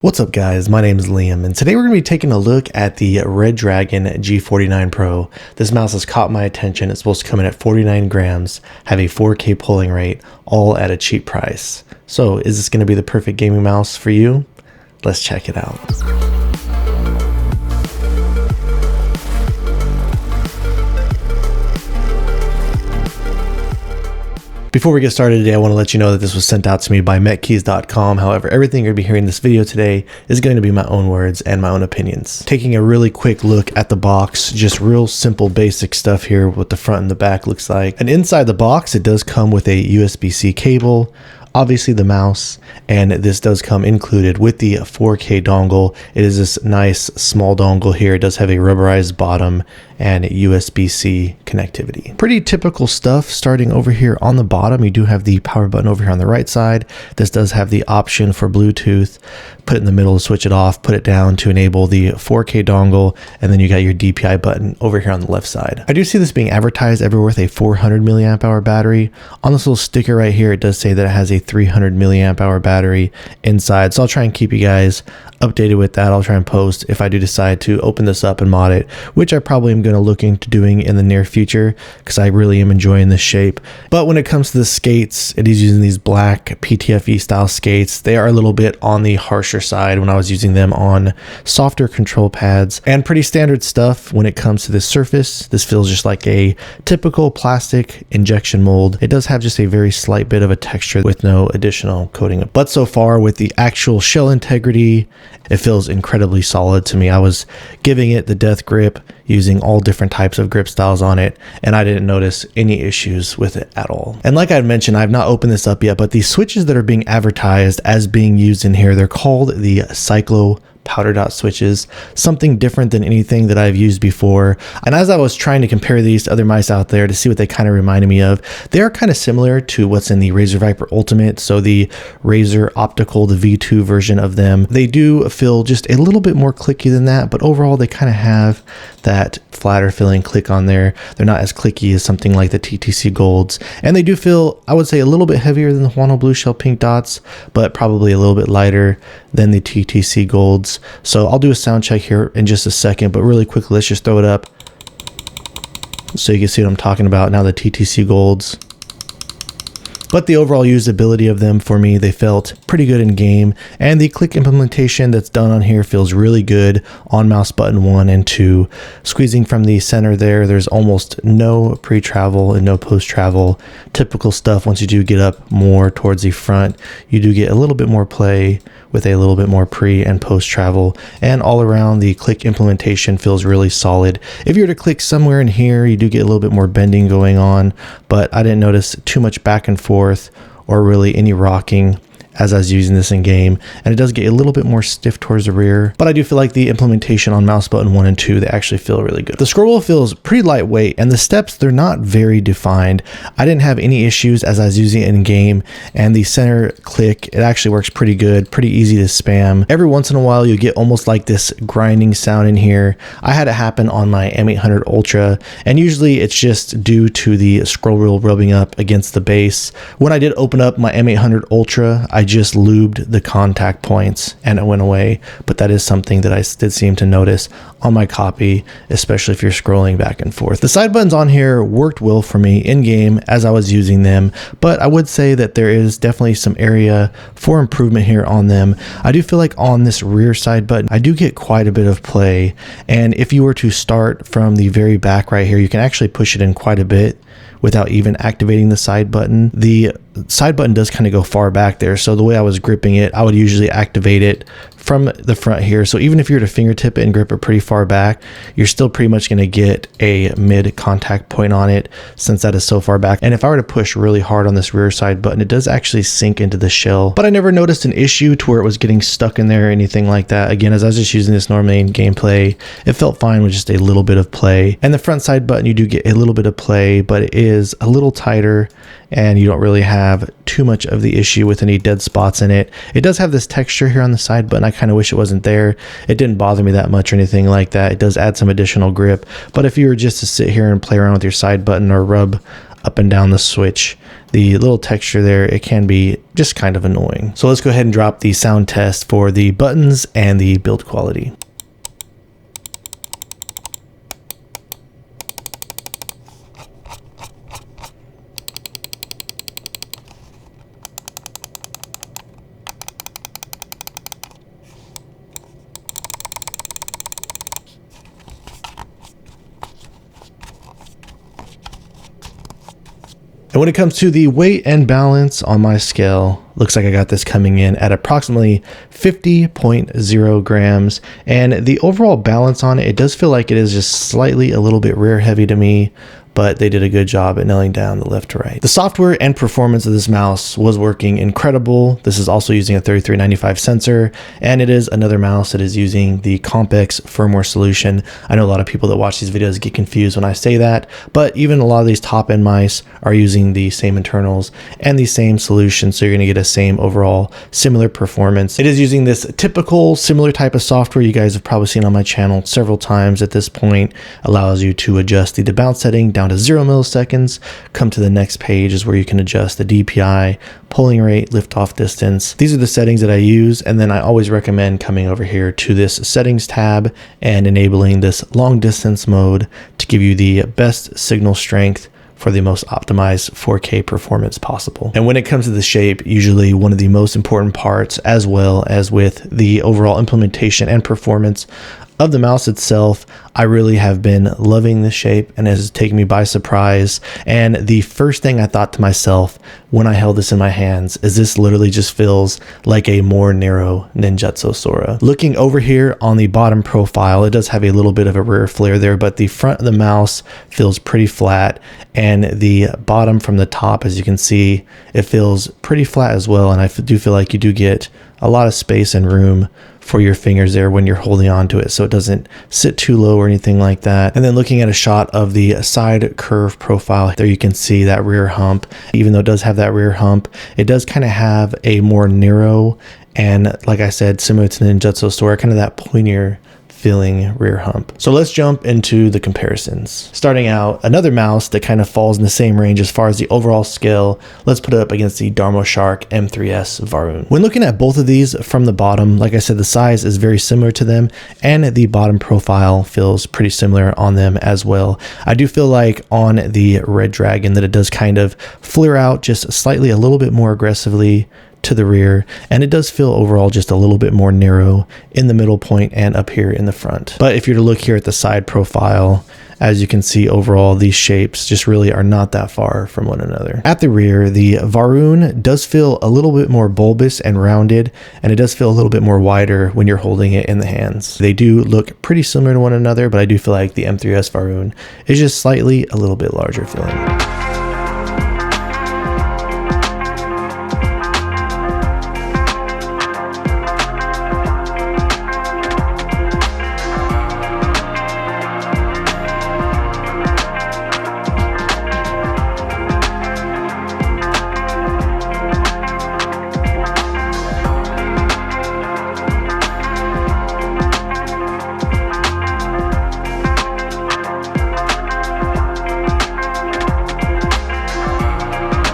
What's up guys, my name is Liam and today we're going to be taking a look at the Redragon G49 Pro. This mouse has caught my attention. It's supposed to come in at 49 grams, have a 4K polling rate, all at a cheap price. So is this going to be the perfect gaming mouse for you? Let's check it out. Before we get started today, I want to let you know that this was sent out to me by metkeys.com. However, everything you're going to be hearing in this video today is going to be my own words and my own opinions. Taking a really quick look at the box, just real simple basic stuff here, what the front and the back looks like. And inside the box, it does come with a USB-C cable, obviously the mouse, and this does come included with the 4K dongle. It is this nice small dongle here. It does have a rubberized bottom and USB-C connectivity. Pretty typical stuff. Starting over here on the bottom, you do have the power button over here on the right side. This does have the option for Bluetooth. Put it in the middle to switch it off, put it down to enable the 4K dongle, and then you got your DPI button over here on the left side. I do see this being advertised everywhere with a 400 milliamp hour battery. On this little sticker right here, it does say that it has a 300 milliamp hour battery inside, so I'll try and keep you guys updated with that. I'll try and post if I do decide to open this up and mod it, which I probably am going to look into doing in the near future because I really am enjoying this shape. But when it comes to the skates, it is using these black PTFE style skates. They are a little bit on the harsher side when I was using them on softer control pads, and pretty standard stuff when it comes to this surface. This feels just like a typical plastic injection mold. It does have just a very slight bit of a texture with no additional coating. But so far with the actual shell integrity, it feels incredibly solid to me. I was giving it the death grip, using all different types of grip styles on it, and I didn't notice any issues with it at all. And like I had mentioned, I've not opened this up yet, but the switches that are being advertised as being used in here, they're called the Cyclo powder dot switches, something different than anything that I've used before. And as I was trying to compare these to other mice out there to see what they kind of reminded me of, they are kind of similar to what's in the Razer Viper Ultimate, so the Razer Optical, the V2 version of them. They do feel just a little bit more clicky than that, but overall they kind of have that flatter feeling click on there. They're not as clicky as something like the TTC Golds, and they do feel, I would say, a little bit heavier than the Huano Blue Shell Pink Dots, but probably a little bit lighter than the TTC Golds. So I'll do a sound check here in just a second, but really quickly, let's just throw it up so you can see what I'm talking about. Now the TTC Golds. But the overall usability of them for me, they felt pretty good in game, and the click implementation that's done on here feels really good on mouse button 1 and 2. Squeezing from the center there's almost no pre-travel and no post-travel. Typical stuff. Once you do get up more towards the front, you do get a little bit more play with a little bit more pre and post travel, and all around the click implementation feels really solid. If you were to click somewhere in here, you do get a little bit more bending going on, but I didn't notice too much back and forth or really any rocking as I was using this in game, and it does get a little bit more stiff towards the rear, but I do feel like the implementation on mouse button 1 and 2, they actually feel really good. The scroll wheel feels pretty lightweight, and the steps, they're not very defined. I didn't have any issues as I was using it in game, and the center click, it actually works pretty good, pretty easy to spam. Every once in a while you get almost like this grinding sound in here. I had it happen on my M800 Ultra, and usually it's just due to the scroll wheel rubbing up against the base. When I did open up my M800 Ultra, I just lubed the contact points and it went away, but that is something that I did seem to notice on my copy, especially if you're scrolling back and forth. The side buttons on here worked well for me in game as I was using them, but I would say that there is definitely some area for improvement here on them. I do feel like on this rear side button, I do get quite a bit of play, and if you were to start from the very back right here, you can actually push it in quite a bit without even activating the side button. The side button does kind of go far back there, so the way I was gripping it, I would usually activate it from the front here. So even if you were to fingertip it and grip it pretty far back, you're still pretty much going to get a mid contact point on it since that is so far back. And if I were to push really hard on this rear side button, it does actually sink into the shell, but I never noticed an issue to where it was getting stuck in there or anything like that. Again, as I was just using this normally in gameplay, it felt fine with just a little bit of play. And the front side button, you do get a little bit of play, but it is a little tighter and you don't really have too much of the issue with any dead spots in it. It does have this texture here on the side button. I kind of wish it wasn't there. It didn't bother me that much or anything like that. It does add some additional grip, but if you were just to sit here and play around with your side button or rub up and down the switch, the little texture there, it can be just kind of annoying. So let's go ahead and drop the sound test for the buttons and the build quality. And when it comes to the weight and balance on my scale, looks like I got this coming in at approximately 50.0 grams. And the overall balance on it, it does feel like it is just slightly a little bit rear heavy to me, but they did a good job at nailing down the left to right. The software and performance of this mouse was working incredible. This is also using a 3395 sensor, and it is another mouse that is using the Compex firmware solution. I know a lot of people that watch these videos get confused when I say that, but even a lot of these top-end mice are using the same internals and the same solution, so you're gonna get a same overall similar performance. It is using this typical similar type of software you guys have probably seen on my channel several times at this point. Allows you to adjust the debounce setting down to 0 milliseconds. Come to the next page is where you can adjust the DPI, pulling rate, liftoff distance. These are the settings that I use, and then I always recommend coming over here to this settings tab and enabling this long distance mode to give you the best signal strength for the most optimized 4K performance possible. And when it comes to the shape, usually one of the most important parts, as well as with the overall implementation and performance of the mouse itself, I really have been loving the shape, and it has taken me by surprise. And the first thing I thought to myself when I held this in my hands is this literally just feels like a more narrow Ninjutso Sora. Looking over here on the bottom profile, it does have a little bit of a rear flare there, but the front of the mouse feels pretty flat, and the bottom from the top, as you can see, it feels pretty flat as well. And I do feel like you do get a lot of space and room for your fingers there when you're holding on to it, so it doesn't sit too low or anything like that. And then looking at a shot of the side curve profile, there you can see that rear hump. Even though it does have that rear hump, it does kind of have a more narrow, and like I said, similar to the Ninjutso Sora, kind of that pointier feeling rear hump. So let's jump into the comparisons. Starting out, another mouse that kind of falls in the same range as far as the overall scale, let's put it up against the Darmoshark M3s Varun. When looking at both of these from the bottom, like I said, the size is very similar to them, and the bottom profile feels pretty similar on them as well. I do feel like on the Redragon that it does kind of flare out just slightly a little bit more aggressively to the rear, and it does feel overall just a little bit more narrow in the middle point and up here in the front. But if you're to look here at the side profile, as you can see, overall these shapes just really are not that far from one another. At the rear, the Varun does feel a little bit more bulbous and rounded, and it does feel a little bit more wider when you're holding it in the hands. They do look pretty similar to one another, but I do feel like the M3s Varun is just slightly a little bit larger feeling.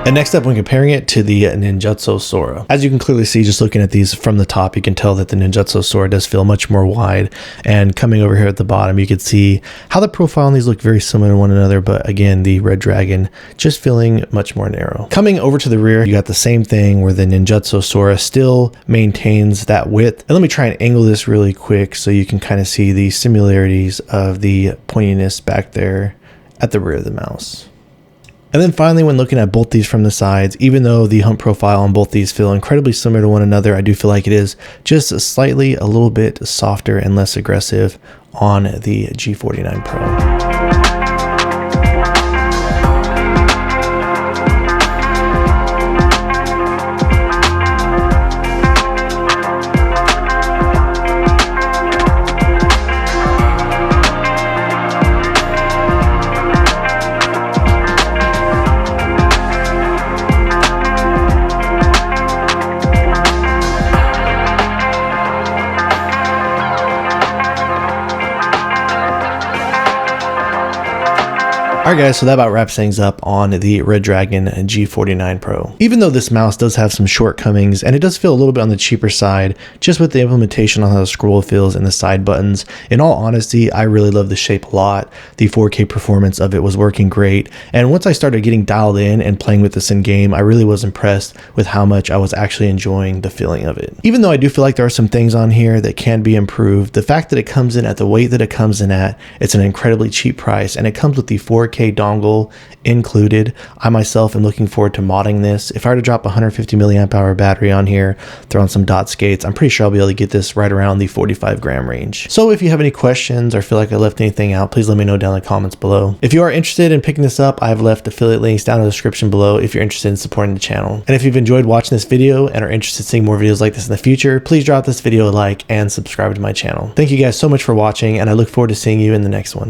And next up, when comparing it to the Ninjutso Sora, as you can clearly see, just looking at these from the top, you can tell that the Ninjutso Sora does feel much more wide. And coming over here at the bottom, you can see how the profile on these look very similar to one another, but again, the Redragon just feeling much more narrow. Coming over to the rear, you got the same thing where the Ninjutso Sora still maintains that width. And let me try and angle this really quick so you can kind of see the similarities of the pointiness back there at the rear of the mouse. And then finally, when looking at both these from the sides, even though the hump profile on both these feel incredibly similar to one another, I do feel like it is just slightly a little bit softer and less aggressive on the G49 Pro. Alright guys, so that about wraps things up on the Redragon G49 Pro. Even though this mouse does have some shortcomings and it does feel a little bit on the cheaper side, just with the implementation on how the scroll feels and the side buttons, in all honesty, I really love the shape a lot. The 4K performance of it was working great, and once I started getting dialed in and playing with this in game, I really was impressed with how much I was actually enjoying the feeling of it. Even though I do feel like there are some things on here that can be improved, the fact that it comes in at the weight that it comes in at, it's an incredibly cheap price, and it comes with the 4K dongle included. I myself am looking forward to modding this. If I were to drop a 150 milliamp hour battery on here, throw on some dot skates, I'm pretty sure I'll be able to get this right around the 45 gram range. So if you have any questions or feel like I left anything out, please let me know down in the comments below. If you are interested in picking this up, I have left affiliate links down in the description below if you're interested in supporting the channel. And if you've enjoyed watching this video and are interested in seeing more videos like this in the future, please drop this video a like and subscribe to my channel. Thank you guys so much for watching, and I look forward to seeing you in the next one.